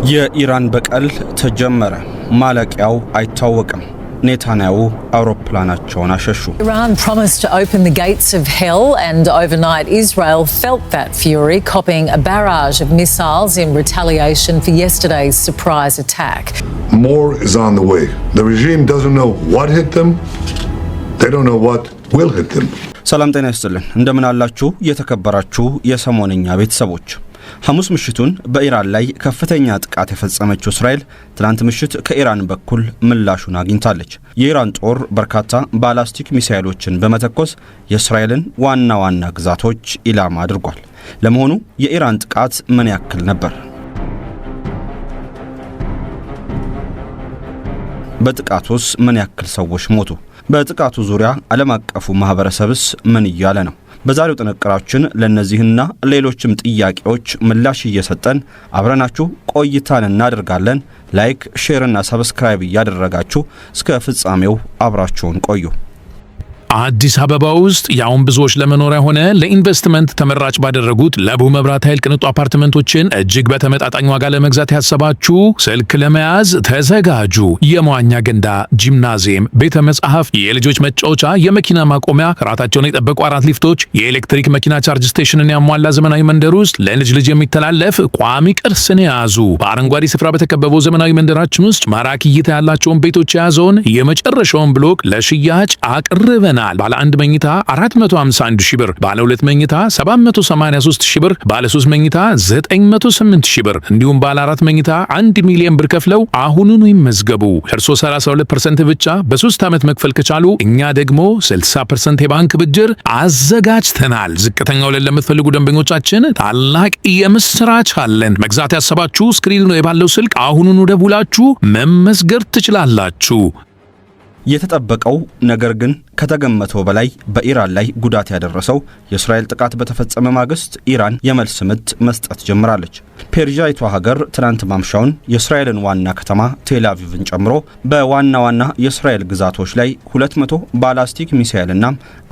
የኢራን በቀል ተጀመረ። ማለቂያው አይታወቅም። ኔታንያሁ አውሮፕላናቸውን አሸሹ። Iran promised to open the gates of hell, and overnight Israel felt that fury, copying a barrage of missiles in retaliation for yesterday's surprise attack. More is on the way. The regime doesn't know what hit them. They don't know what will hit them. ሰላም ጤና ይስጥልን። እንደምን አላችሁ የተከበራችሁ የሰሞነኛ ቤተሰቦች? ሐሙስ ምሽቱን በኢራን ላይ ከፍተኛ ጥቃት የፈጸመችው እስራኤል ትናንት ምሽት ከኢራን በኩል ምላሹን አግኝታለች። የኢራን ጦር በርካታ ባላስቲክ ሚሳኤሎችን በመተኮስ የእስራኤልን ዋና ግዛቶች ኢላማ አድርጓል። ለመሆኑ የኢራን ጥቃት ምን ያክል ነበር? በጥቃቱስ ምን ያክል ሰዎች ሞቱ? በጥቃቱ ዙሪያ ዓለም አቀፉ ማህበረሰብስ ምን እያለ ነው? በዛሬው ጥንቅራችን ለነዚህና ሌሎችም ጥያቄዎች ምላሽ እየሰጠን አብረናችሁ ቆይታን እናደርጋለን። ላይክ፣ ሼር እና ሰብስክራይብ እያደረጋችሁ እስከ ፍጻሜው አብራችሁን ቆዩ። አዲስ አበባ ውስጥ ያውን ብዙዎች ለመኖሪያ ሆነ ለኢንቨስትመንት ተመራጭ ባደረጉት ለቡ መብራት ኃይል ቅንጡ አፓርትመንቶችን እጅግ በተመጣጣኝ ዋጋ ለመግዛት ያሰባችሁ ስልክ ለመያዝ ተዘጋጁ። የመዋኛ ገንዳ፣ ጂምናዚየም፣ ቤተ መጻሕፍት፣ የልጆች መጫወቻ፣ የመኪና ማቆሚያ፣ ራታቸውን የጠበቁ 4 ሊፍቶች፣ የኤሌክትሪክ መኪና ቻርጅ ስቴሽንን ያሟላ ዘመናዊ መንደር ውስጥ ለልጅ ልጅ የሚተላለፍ ቋሚ ቅርስን የያዙ በአረንጓዴ ስፍራ በተከበበው ዘመናዊ መንደራችን ውስጥ ማራኪ እይታ ያላቸውን ቤቶች የያዘውን የመጨረሻውን ብሎክ ለሽያጭ አቅርበናል። ባለ 1 መኝታ 451 ሺህ ብር፣ ባለ 2 መኝታ 783 ሺህ ብር፣ ባለ 3 መኝታ 908 ሺህ ብር እንዲሁም ባለ 4 መኝታ 1 ሚሊዮን ብር ከፍለው አሁኑኑ ይመዝገቡ። እርሶ 32% ብቻ በ3 ዓመት መክፈል ከቻሉ እኛ ደግሞ 60% የባንክ ብድር አዘጋጅተናል። ዝቅተኛ ወለድ ለምትፈልጉ ደንበኞቻችን ታላቅ የምስራች አለን። መግዛት ያሰባችሁ ስክሪኑ ላይ ባለው ስልክ አሁኑኑ ደውላችሁ መመዝገብ ትችላላችሁ። የተጠበቀው ነገር ግን ከተገመተው በላይ በኢራን ላይ ጉዳት ያደረሰው የእስራኤል ጥቃት በተፈጸመ ማግስት ኢራን የመልስ ምት መስጠት ጀምራለች። ፔርዣይቷ ሀገር ትናንት ማምሻውን የእስራኤልን ዋና ከተማ ቴል አቪቭን ጨምሮ በዋና የእስራኤል ግዛቶች ላይ 200 ባላስቲክ ሚሳኤልና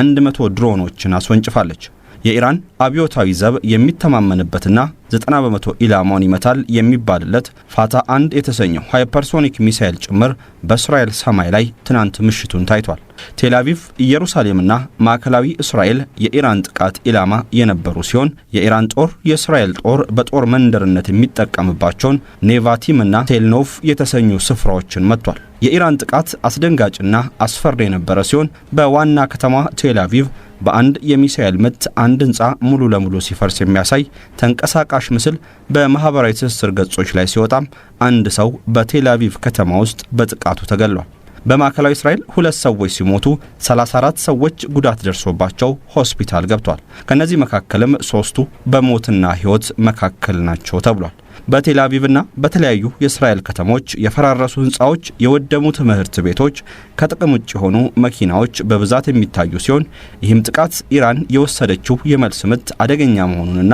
100 ድሮኖችን አስወንጭፋለች። የኢራን አብዮታዊ ዘብ የሚተማመንበትና 90% ኢላማውን ይመታል የሚባልለት ፋታ 1 የተሰኘው ሃይፐርሶኒክ ሚሳኤል ጭምር በእስራኤል ሰማይ ላይ ትናንት ምሽቱን ታይቷል። ቴል አቪቭ፣ ኢየሩሳሌምና ማዕከላዊ እስራኤል የኢራን ጥቃት ኢላማ የነበሩ ሲሆን የኢራን ጦር የእስራኤል ጦር በጦር መንደርነት የሚጠቀምባቸውን ኔቫቲምና ቴልኖቭ የተሰኙ ስፍራዎችን መጥቷል። የኢራን ጥቃት አስደንጋጭና አስፈሪ የነበረ ሲሆን በዋና ከተማ ቴል አቪቭ በአንድ የሚሳኤል ምት አንድ ህንጻ ሙሉ ለሙሉ ሲፈርስ የሚያሳይ ተንቀሳቃሽ ምስል በማህበራዊ ትስስር ገጾች ላይ ሲወጣም አንድ ሰው በቴል አቪቭ ከተማ ውስጥ በጥቃቱ ተገሏል። በማዕከላዊ እስራኤል 2 ሰዎች ሲሞቱ 34 ሰዎች ጉዳት ደርሶባቸው ሆስፒታል ገብቷል። ከነዚህ መካከልም 3ቱ በሞትና ህይወት መካከል ናቸው ተብሏል። በቴል አቪቭና በተለያዩ የእስራኤል ከተሞች የፈራረሱ ህንጻዎች፣ የወደሙ ትምህርት ቤቶች፣ ከጥቅም ውጭ የሆኑ መኪናዎች በብዛት የሚታዩ ሲሆን ይህም ጥቃት ኢራን የወሰደችው የመልስ ምት አደገኛ መሆኑንና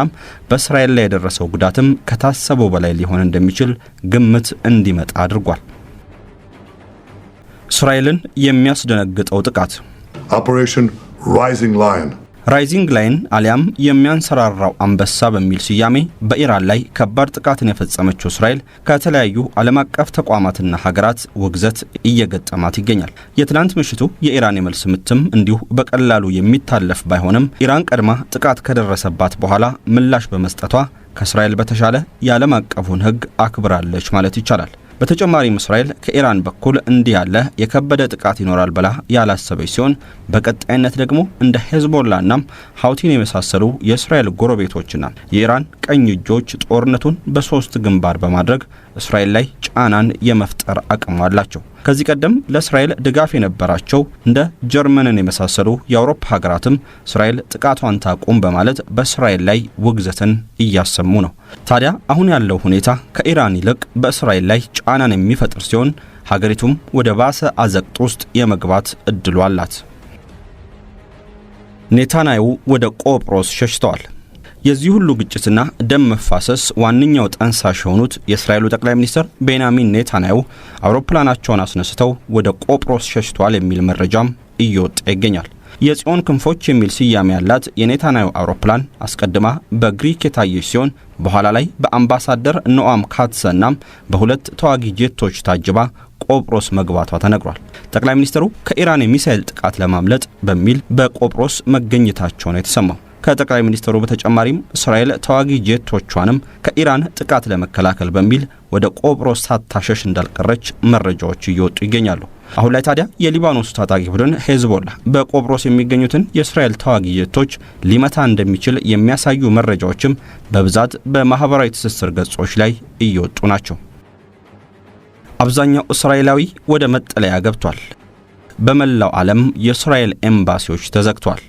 በእስራኤል ላይ የደረሰው ጉዳትም ከታሰበው በላይ ሊሆን እንደሚችል ግምት እንዲመጣ አድርጓል። እስራኤልን የሚያስደነግጠው ጥቃት Operation Rising Lion. ራይዚንግ ላይን አሊያም የሚያንሰራራው አንበሳ በሚል ስያሜ በኢራን ላይ ከባድ ጥቃትን የፈጸመችው እስራኤል ከተለያዩ ዓለም አቀፍ ተቋማትና ሀገራት ውግዘት እየገጠማት ይገኛል። የትናንት ምሽቱ የኢራን የመልስ ምትም እንዲሁ በቀላሉ የሚታለፍ ባይሆንም ኢራን ቀድማ ጥቃት ከደረሰባት በኋላ ምላሽ በመስጠቷ ከእስራኤል በተሻለ የዓለም አቀፉን ሕግ አክብራለች ማለት ይቻላል። በተጨማሪም እስራኤል ከኢራን በኩል እንዲህ ያለ የከበደ ጥቃት ይኖራል ብላ ያላሰበች ሲሆን በቀጣይነት ደግሞ እንደ ሄዝቦላና ሀውቲን የመሳሰሉ የእስራኤል ጎረቤቶችና የኢራን ቀኝ እጆች ጦርነቱን በ3 ግንባር በማድረግ እስራኤል ላይ ጫናን የመፍጠር አቅም አላቸው። ከዚህ ቀደም ለእስራኤል ድጋፍ የነበራቸው እንደ ጀርመንን የመሳሰሉ የአውሮፓ ሀገራትም እስራኤል ጥቃቷን ታቁም በማለት በእስራኤል ላይ ውግዘትን እያሰሙ ነው። ታዲያ አሁን ያለው ሁኔታ ከኢራን ይልቅ በእስራኤል ላይ ጫናን የሚፈጥር ሲሆን ሀገሪቱም ወደ ባሰ አዘቅት ውስጥ የመግባት እድሉ አላት። ኔታንያሁ ወደ ቆጵሮስ ሸሽተዋል። የዚህ ሁሉ ግጭትና ደም መፋሰስ ዋነኛው ጠንሳሽ የሆኑት የእስራኤሉ ጠቅላይ ሚኒስትር ቤንያሚን ኔታንያሁ አውሮፕላናቸውን አስነስተው ወደ ቆጵሮስ ሸሽተዋል የሚል መረጃም እየወጣ ይገኛል። የጽዮን ክንፎች የሚል ስያሜ ያላት የኔታንያሁ አውሮፕላን አስቀድማ በግሪክ የታየች ሲሆን በኋላ ላይ በአምባሳደር ኖአም ካትሰናም በሁለት ተዋጊ ጄቶች ታጅባ ቆጵሮስ መግባቷ ተነግሯል። ጠቅላይ ሚኒስትሩ ከኢራን የሚሳኤል ጥቃት ለማምለጥ በሚል በቆጵሮስ መገኘታቸው ነው የተሰማው። ከጠቅላይ ሚኒስትሩ በተጨማሪም እስራኤል ተዋጊ ጄቶቿንም ከኢራን ጥቃት ለመከላከል በሚል ወደ ቆጵሮስ ሳታሸሽ እንዳልቀረች መረጃዎች እየወጡ ይገኛሉ። አሁን ላይ ታዲያ የሊባኖስ ታጣቂ ቡድን ሄዝቦላ በቆጵሮስ የሚገኙትን የእስራኤል ተዋጊ ጄቶች ሊመታ እንደሚችል የሚያሳዩ መረጃዎችም በብዛት በማህበራዊ ትስስር ገጾች ላይ እየወጡ ናቸው። አብዛኛው እስራኤላዊ ወደ መጠለያ ገብቷል። በመላው ዓለም የእስራኤል ኤምባሲዎች ተዘግቷል።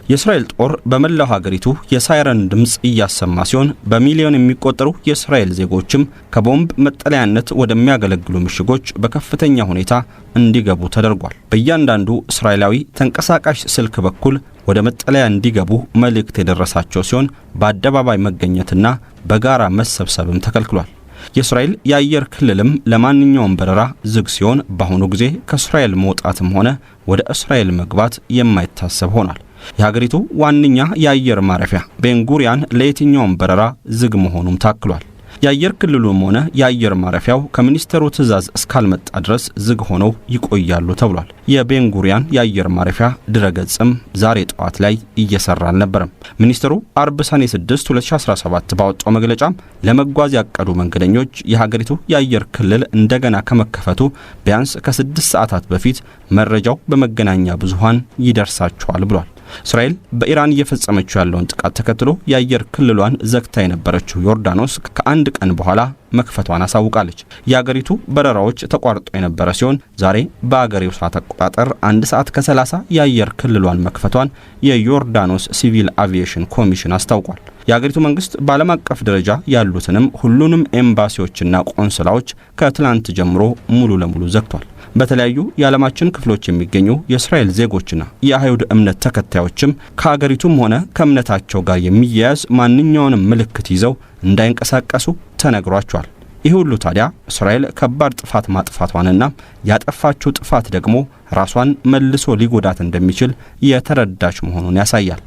የእስራኤል ጦር በመላው ሀገሪቱ የሳይረን ድምጽ እያሰማ ሲሆን በሚሊዮን የሚቆጠሩ የእስራኤል ዜጎችም ከቦምብ መጠለያነት ወደሚያገለግሉ ምሽጎች በከፍተኛ ሁኔታ እንዲገቡ ተደርጓል። በእያንዳንዱ እስራኤላዊ ተንቀሳቃሽ ስልክ በኩል ወደ መጠለያ እንዲገቡ መልእክት የደረሳቸው ሲሆን በአደባባይ መገኘትና በጋራ መሰብሰብም ተከልክሏል። የእስራኤል የአየር ክልልም ለማንኛውም በረራ ዝግ ሲሆን በአሁኑ ጊዜ ከእስራኤል መውጣትም ሆነ ወደ እስራኤል መግባት የማይታሰብ ሆኗል። የሀገሪቱ ዋነኛ የአየር ማረፊያ ቤንጉሪያን ለየትኛውም በረራ ዝግ መሆኑም ታክሏል። የአየር ክልሉም ሆነ የአየር ማረፊያው ከሚኒስትሩ ትዕዛዝ እስካልመጣ ድረስ ዝግ ሆነው ይቆያሉ ተብሏል። የቤንጉሪያን የአየር ማረፊያ ድረገጽም ዛሬ ጠዋት ላይ እየሰራ አልነበረም። ሚኒስትሩ አርብ ሰኔ 6 2017 ባወጣው መግለጫም ለመጓዝ ያቀዱ መንገደኞች የሀገሪቱ የአየር ክልል እንደገና ከመከፈቱ ቢያንስ ከ6 ሰዓታት በፊት መረጃው በመገናኛ ብዙሃን ይደርሳቸዋል ብሏል። እስራኤል በኢራን እየፈጸመችው ያለውን ጥቃት ተከትሎ የአየር ክልሏን ዘግታ የነበረችው ዮርዳኖስ ከአንድ ቀን በኋላ መክፈቷን አሳውቃለች። የአገሪቱ በረራዎች ተቋርጦ የነበረ ሲሆን ዛሬ በአገሬው ሰዓት አቆጣጠር 1 ሰዓት ከ30 የአየር ክልሏን መክፈቷን የዮርዳኖስ ሲቪል አቪዬሽን ኮሚሽን አስታውቋል። የአገሪቱ መንግስት በዓለም አቀፍ ደረጃ ያሉትንም ሁሉንም ኤምባሲዎችና ቆንስላዎች ከትላንት ጀምሮ ሙሉ ለሙሉ ዘግቷል። በተለያዩ የዓለማችን ክፍሎች የሚገኙ የእስራኤል ዜጎችና የአይሁድ እምነት ተከታዮችም ከአገሪቱም ሆነ ከእምነታቸው ጋር የሚያያዝ ማንኛውንም ምልክት ይዘው እንዳይንቀሳቀሱ ተነግሯቸዋል። ይህ ሁሉ ታዲያ እስራኤል ከባድ ጥፋት ማጥፋቷንና ያጠፋችው ጥፋት ደግሞ ራሷን መልሶ ሊጎዳት እንደሚችል የተረዳች መሆኑን ያሳያል።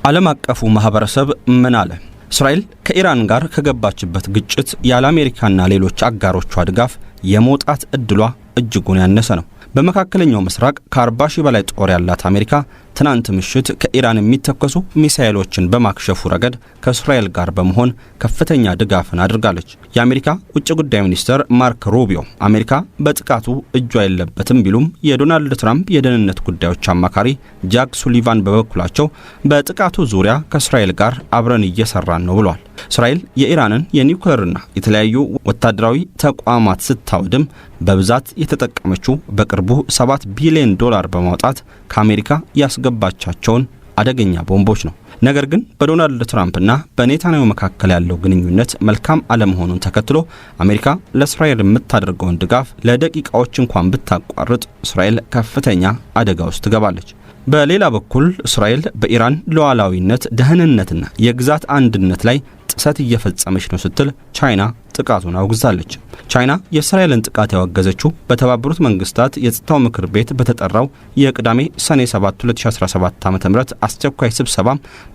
ዓለም አቀፉ ማህበረሰብ ምን አለ? እስራኤል ከኢራን ጋር ከገባችበት ግጭት ያለ አሜሪካና ሌሎች አጋሮቿ ድጋፍ የመውጣት እድሏ እጅጉን ያነሰ ነው። በመካከለኛው ምስራቅ ከ40 ሺህ በላይ ጦር ያላት አሜሪካ ትናንት ምሽት ከኢራን የሚተኮሱ ሚሳኤሎችን በማክሸፉ ረገድ ከእስራኤል ጋር በመሆን ከፍተኛ ድጋፍን አድርጋለች። የአሜሪካ ውጭ ጉዳይ ሚኒስትር ማርክ ሩቢዮ አሜሪካ በጥቃቱ እጇ የለበትም ቢሉም የዶናልድ ትራምፕ የደህንነት ጉዳዮች አማካሪ ጃክ ሱሊቫን በበኩላቸው በጥቃቱ ዙሪያ ከእስራኤል ጋር አብረን እየሰራን ነው ብለዋል። እስራኤል የኢራንን የኒውክሌርና የተለያዩ ወታደራዊ ተቋማት ስታወድም በብዛት የተጠቀመችው በቅርቡ $7 ቢሊዮን በማውጣት ከአሜሪካ ያስገባቻቸውን አደገኛ ቦምቦች ነው። ነገር ግን በዶናልድ ትራምፕና በኔታንያሁ መካከል ያለው ግንኙነት መልካም አለመሆኑን ተከትሎ አሜሪካ ለእስራኤል የምታደርገውን ድጋፍ ለደቂቃዎች እንኳን ብታቋርጥ እስራኤል ከፍተኛ አደጋ ውስጥ ትገባለች። በሌላ በኩል እስራኤል በኢራን ሉዓላዊነት፣ ደህንነትና የግዛት አንድነት ላይ ጥሰት እየፈጸመች ነው ስትል ቻይና ጥቃቱን አውግዛለች። ቻይና የእስራኤልን ጥቃት ያወገዘችው በተባበሩት መንግስታት የጸጥታው ምክር ቤት በተጠራው የቅዳሜ ሰኔ 7 2017 ዓ.ም አስቸኳይ ስብሰባ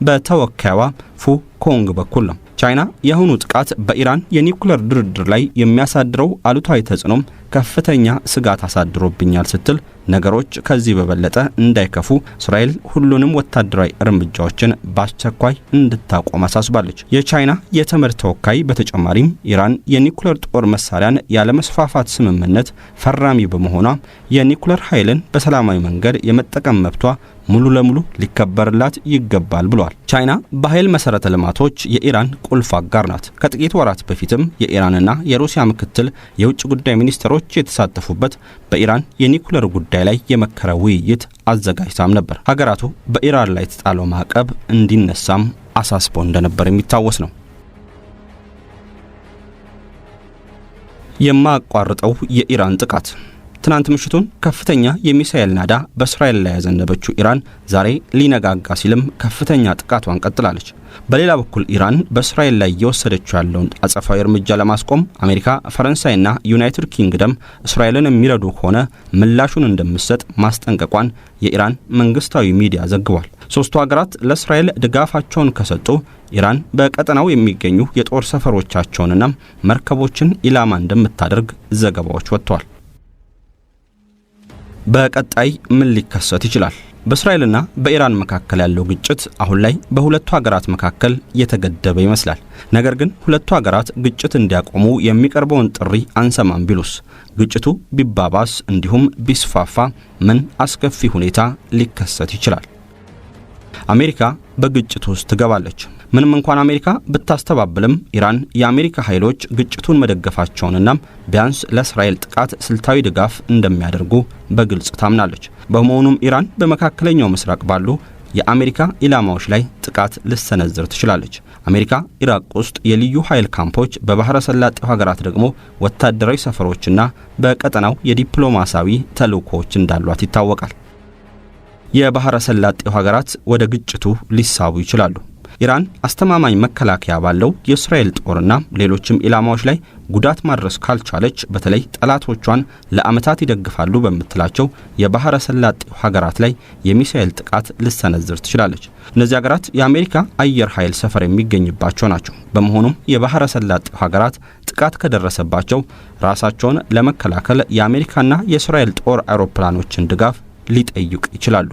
በተወካይዋ ፉ ኮንግ በኩል ነው። ቻይና የአሁኑ ጥቃት በኢራን የኒውክሌር ድርድር ላይ የሚያሳድረው አሉታዊ ተጽዕኖም ከፍተኛ ስጋት አሳድሮብኛል ስትል ነገሮች ከዚህ በበለጠ እንዳይከፉ እስራኤል ሁሉንም ወታደራዊ እርምጃዎችን በአስቸኳይ እንድታቆም አሳስባለች። የቻይና የተመድ ተወካይ በተጨማሪም ኢራን የኒውክሌር ጦር መሳሪያን ያለመስፋፋት ስምምነት ፈራሚ በመሆኗ የኒውክሌር ኃይልን በሰላማዊ መንገድ የመጠቀም መብቷ ሙሉ ለሙሉ ሊከበርላት ይገባል ብሏል። ቻይና በኃይል መሰረተ ልማቶች የኢራን ቁልፍ አጋር ናት። ከጥቂት ወራት በፊትም የኢራንና የሩሲያ ምክትል የውጭ ጉዳይ ሚኒስትሮች የተሳተፉበት በኢራን የኒውክሌር ጉዳይ ላይ የመከረ ውይይት አዘጋጅታም ነበር። ሀገራቱ በኢራን ላይ የተጣለው ማዕቀብ እንዲነሳም አሳስቦ እንደነበር የሚታወስ ነው። የማያቋርጠው የኢራን ጥቃት ትናንት ምሽቱን ከፍተኛ የሚሳኤል ናዳ በእስራኤል ላይ ያዘነበችው ኢራን ዛሬ ሊነጋጋ ሲልም ከፍተኛ ጥቃቷን ቀጥላለች። በሌላ በኩል ኢራን በእስራኤል ላይ እየወሰደችው ያለውን አጸፋዊ እርምጃ ለማስቆም አሜሪካ፣ ፈረንሳይና ዩናይትድ ኪንግደም እስራኤልን የሚረዱ ከሆነ ምላሹን እንደምትሰጥ ማስጠንቀቋን የኢራን መንግስታዊ ሚዲያ ዘግቧል። ሶስቱ ሀገራት ለእስራኤል ድጋፋቸውን ከሰጡ ኢራን በቀጠናው የሚገኙ የጦር ሰፈሮቻቸውንና መርከቦችን ኢላማ እንደምታደርግ ዘገባዎች ወጥተዋል። በቀጣይ ምን ሊከሰት ይችላል? በእስራኤልና በኢራን መካከል ያለው ግጭት አሁን ላይ በሁለቱ ሀገራት መካከል የተገደበ ይመስላል። ነገር ግን ሁለቱ ሀገራት ግጭት እንዲያቆሙ የሚቀርበውን ጥሪ አንሰማም ቢሉስ? ግጭቱ ቢባባስ እንዲሁም ቢስፋፋ ምን አስከፊ ሁኔታ ሊከሰት ይችላል? አሜሪካ በግጭቱ ውስጥ ትገባለች። ምንም እንኳን አሜሪካ ብታስተባብልም ኢራን የአሜሪካ ኃይሎች ግጭቱን መደገፋቸውንና ቢያንስ ለእስራኤል ጥቃት ስልታዊ ድጋፍ እንደሚያደርጉ በግልጽ ታምናለች። በመሆኑም ኢራን በመካከለኛው ምስራቅ ባሉ የአሜሪካ ኢላማዎች ላይ ጥቃት ልሰነዝር ትችላለች። አሜሪካ ኢራቅ ውስጥ የልዩ ኃይል ካምፖች፣ በባህረ ሰላጤው ሀገራት ደግሞ ወታደራዊ ሰፈሮችና በቀጠናው የዲፕሎማሲያዊ ተልእኮዎች እንዳሏት ይታወቃል። የባህረ ሰላጤው ሀገራት ወደ ግጭቱ ሊሳቡ ይችላሉ። ኢራን አስተማማኝ መከላከያ ባለው የእስራኤል ጦርና ሌሎችም ኢላማዎች ላይ ጉዳት ማድረስ ካልቻለች በተለይ ጠላቶቿን ለዓመታት ይደግፋሉ በምትላቸው የባህረ ሰላጤው ሀገራት ላይ የሚሳኤል ጥቃት ልሰነዝር ትችላለች። እነዚህ ሀገራት የአሜሪካ አየር ኃይል ሰፈር የሚገኝባቸው ናቸው። በመሆኑም የባህረ ሰላጤው ሀገራት ጥቃት ከደረሰባቸው ራሳቸውን ለመከላከል የአሜሪካና የእስራኤል ጦር አውሮፕላኖችን ድጋፍ ሊጠይቁ ይችላሉ።